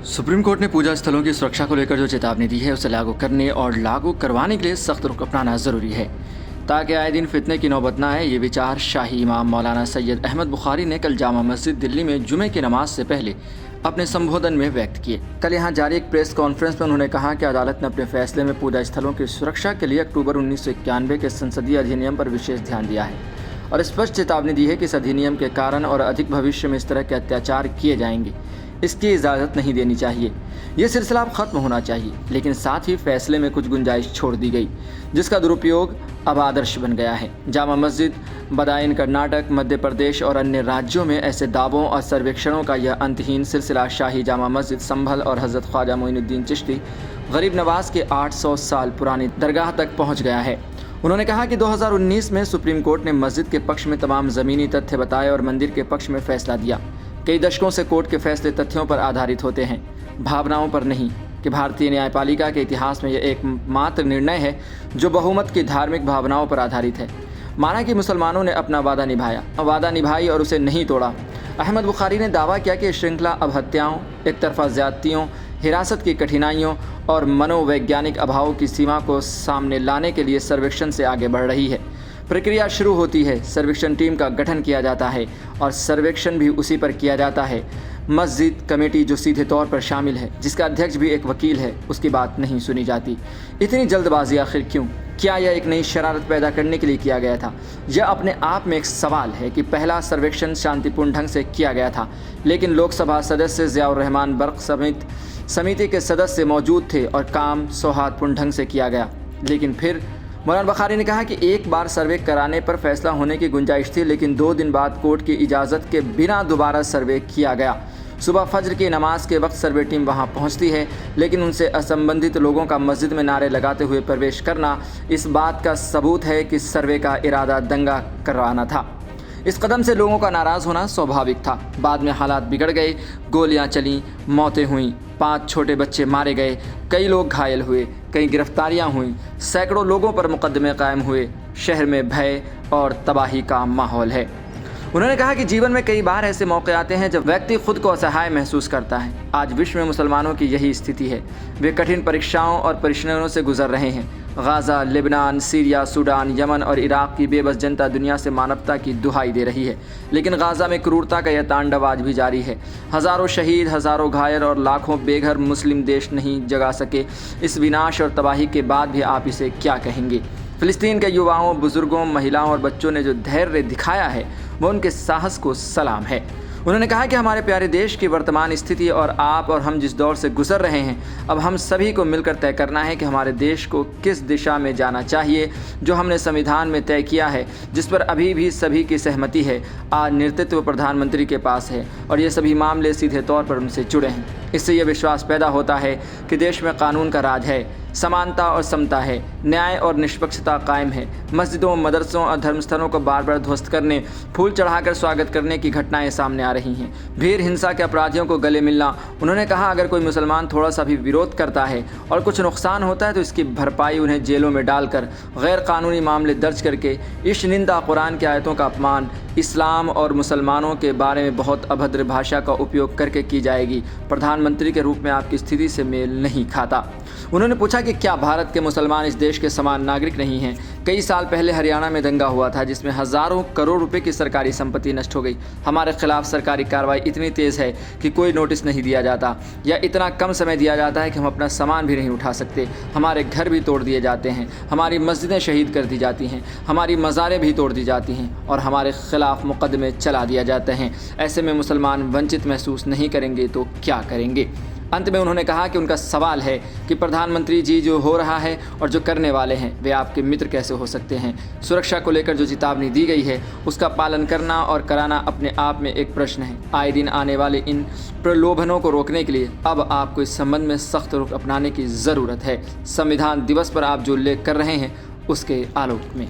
Supreme court ने पूजा स्थलों की सुरक्षा को लेकर जो चेतावनी दी है उसे लागू करने और लागू करवाने के लिए सख्त रुख अपनाना ज़रूरी है ताकि आए दिन फितने की नौबत न आए। ये विचार शाही इमाम मौलाना सैयद अहमद बुखारी ने कल जामा मस्जिद दिल्ली में जुमे की नमाज से पहले अपने संबोधन में व्यक्त किए। कल यहाँ जारी एक प्रेस कॉन्फ्रेंस में उन्होंने कहा कि अदालत ने अपने फैसले में पूजा स्थलों की सुरक्षा के लिए अक्टूबर 1991 के संसदीय अधिनियम पर विशेष ध्यान दिया है और स्पष्ट चेतावनी दी है कि इस अधिनियम के कारण और अधिक भविष्य में इस तरह के अत्याचार किए जाएंगे। इसकी इजाज़त नहीं देनी चाहिए। ये सिलसिला अब ख़त्म होना चाहिए, लेकिन साथ ही फैसले में कुछ गुंजाइश छोड़ दी गई जिसका दुरुपयोग अब आदर्श बन गया है। जामा मस्जिद बदायूं कर्नाटक, मध्य प्रदेश और अन्य राज्यों में ऐसे दावों और सर्वेक्षणों का यह अंतहीन सिलसिला शाही जामा मस्जिद संभल और हज़रत ख्वाजा मोइनुद्दीन चिश्ती गरीब नवाज के 800 साल पुरानी दरगाह तक पहुँच गया है। उन्होंने कहा कि 2019 में सुप्रीम कोर्ट ने मस्जिद के पक्ष में तमाम ज़मीनी तथ्य बताए और मंदिर के पक्ष में फैसला दिया। कई दशकों से कोर्ट के फैसले तथ्यों पर आधारित होते हैं, भावनाओं पर नहीं। कि भारतीय न्यायपालिका के इतिहास में यह एकमात्र निर्णय है जो बहुमत की धार्मिक भावनाओं पर आधारित है। माना कि मुसलमानों ने अपना वादा निभाई और उसे नहीं तोड़ा। अहमद बुखारी ने दावा किया कि श्रृंखला अब हत्याओं, एक तरफा ज़्यादतियों, हिरासत की कठिनाइयों और मनोवैज्ञानिक अभावों की सीमा को सामने लाने के लिए सर्वेक्षण से आगे बढ़ रही है। प्रक्रिया शुरू होती है, सर्वेक्षण टीम का गठन किया जाता है और सर्वेक्षण भी उसी पर किया जाता है। मस्जिद कमेटी जो सीधे तौर पर शामिल है, जिसका अध्यक्ष भी एक वकील है, उसकी बात नहीं सुनी जाती। इतनी जल्दबाजी आखिर क्यों? क्या यह एक नई शरारत पैदा करने के लिए किया गया था? यह अपने आप में एक सवाल है कि पहला सर्वेक्षण शांतिपूर्ण ढंग से किया गया था, लेकिन लोकसभा सदस्य ज़ियाउर रहमान बर्क समिति के सदस्य मौजूद थे और काम सौहार्दपूर्ण ढंग से किया गया। लेकिन फिर मौलाना बुखारी ने कहा कि एक बार सर्वे कराने पर फैसला होने की गुंजाइश थी, लेकिन 2 दिन बाद कोर्ट की इजाज़त के बिना दोबारा सर्वे किया गया। सुबह फज्र की नमाज के वक्त सर्वे टीम वहां पहुंचती है, लेकिन उनसे असंबंधित लोगों का मस्जिद में नारे लगाते हुए प्रवेश करना इस बात का सबूत है कि सर्वे का इरादा दंगा करवाना था। इस कदम से लोगों का नाराज़ होना स्वाभाविक था। बाद में हालात बिगड़ गए, गोलियां चलीं, मौतें हुईं, 5 छोटे बच्चे मारे गए, कई लोग घायल हुए, कई गिरफ्तारियां हुईं, सैकड़ों लोगों पर मुकदमे कायम हुए। शहर में भय और तबाही का माहौल है। उन्होंने कहा कि जीवन में कई बार ऐसे मौके आते हैं जब व्यक्ति खुद को असहाय महसूस करता है। आज विश्व में मुसलमानों की यही स्थिति है। वे कठिन परीक्षाओं और परेशानियों से गुजर रहे हैं। Gaza, Lebanon, Syria, Sudan, Yemen और इराक़ की बेबस जनता दुनिया से मानवता की दुहाई दे रही है, लेकिन गाज़ा में क्रूरता का यह तांडव आज भी जारी है। हज़ारों शहीद, हज़ारों घायल और लाखों बेघर मुस्लिम देश नहीं जगा सके। इस विनाश और तबाही के बाद भी आप इसे क्या कहेंगे? फ़िलिस्तीन के युवाओं, बुज़ुर्गों, महिलाओं और बच्चों ने जो धैर्य दिखाया है वो उनके साहस को सलाम है। उन्होंने कहा कि हमारे प्यारे देश की वर्तमान स्थिति और आप और हम जिस दौर से गुजर रहे हैं, अब हम सभी को मिलकर तय करना है कि हमारे देश को किस दिशा में जाना चाहिए। जो हमने संविधान में तय किया है, जिस पर अभी भी सभी की सहमति है, आज नेतृत्व प्रधानमंत्री के पास है और ये सभी मामले सीधे तौर पर उनसे जुड़े हैं। इससे यह विश्वास पैदा होता है कि देश में कानून का राज है, समानता और समता है, न्याय और निष्पक्षता कायम है। मस्जिदों, मदरसों और धर्मस्थलों को बार बार ध्वस्त करने, फूल चढ़ाकर स्वागत करने की घटनाएं सामने आ रही हैं। भीड़ हिंसा के अपराधियों को गले मिलना। उन्होंने कहा अगर कोई मुसलमान थोड़ा सा भी विरोध करता है और कुछ नुकसान होता है तो इसकी भरपाई उन्हें जेलों में डालकर, गैर कानूनी मामले दर्ज करके, इस निंदा, कुरान की आयतों का अपमान, इस्लाम और मुसलमानों के बारे में बहुत अभद्र भाषा का उपयोग करके की जाएगी। प्रधानमंत्री के रूप में आपकी स्थिति से मेल नहीं खाता। उन्होंने पूछा कि क्या भारत के मुसलमान इस देश के समान नागरिक नहीं हैं? कई साल पहले हरियाणा में दंगा हुआ था जिसमें हज़ारों करोड़ रुपए की सरकारी संपत्ति नष्ट हो गई। हमारे खिलाफ सरकारी कार्रवाई इतनी तेज़ है कि कोई नोटिस नहीं दिया जाता या इतना कम समय दिया जाता है कि हम अपना सामान भी नहीं उठा सकते। हमारे घर भी तोड़ दिए जाते हैं, हमारी मस्जिदें शहीद कर दी जाती हैं, हमारी मज़ारें भी तोड़ दी जाती हैं और हमारे खिलाफ मुकदमे चला दिया जाते हैं। ऐसे में मुसलमान वंचित महसूस नहीं करेंगे तो क्या करेंगे? अंत में उन्होंने कहा कि उनका सवाल है कि प्रधानमंत्री जी जो हो रहा है और जो करने वाले हैं वे आपके मित्र कैसे हो सकते हैं? सुरक्षा को लेकर जो चेतावनी दी गई है उसका पालन करना और कराना अपने आप में एक प्रश्न है। आए दिन आने वाले इन प्रलोभनों को रोकने के लिए अब आपको इस संबंध में सख्त रुख अपनाने की ज़रूरत है। संविधान दिवस पर आप जो उल्लेख कर रहे हैं उसके आलोक में।